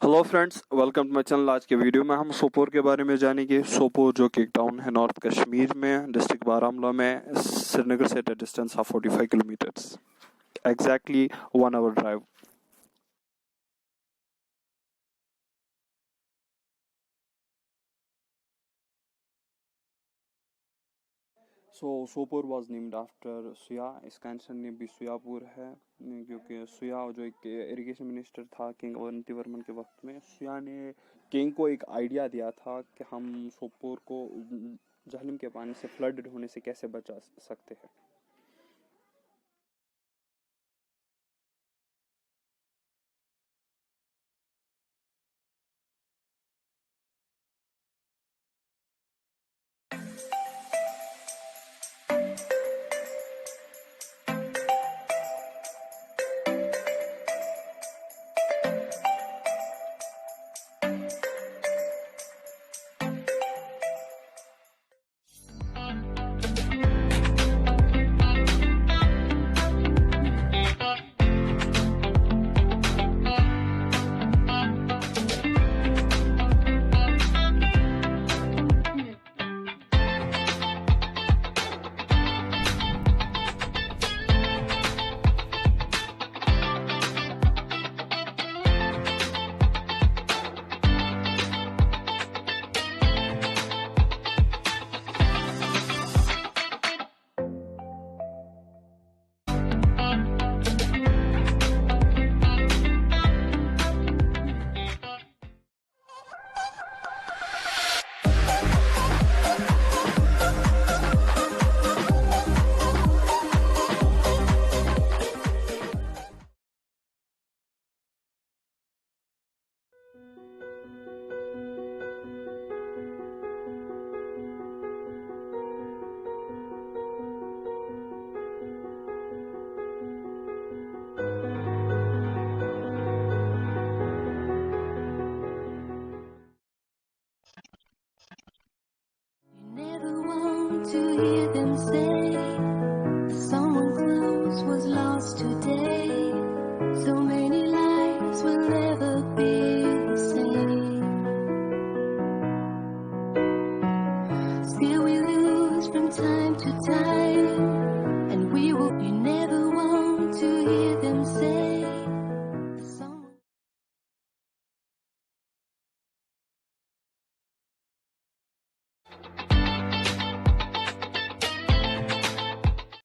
Hello friends, welcome to my channel. आज के video में हम सोपोर के बारे में जानेंगे। सोपोर जो कि एक टाउन है नॉर्थ कश्मीर में, डिस्ट्रिक्ट बारामूला में, श्रीनगर से distance of 45 kilometres, exactly 1 hour drive. Sopore was named after Suyya. इसका आंसर नेम भी सुयापुर है, क्योंकि सुया जो एक इरिगेशन मिनिस्टर था किंग अवंतीवर्मन के वक्त में, सुया ने किंग को एक आइडिया दिया था कि हम सोपोर को जहलम के पानी से फ्लड होने से कैसे बचा सकते हैं। Never want to hear them say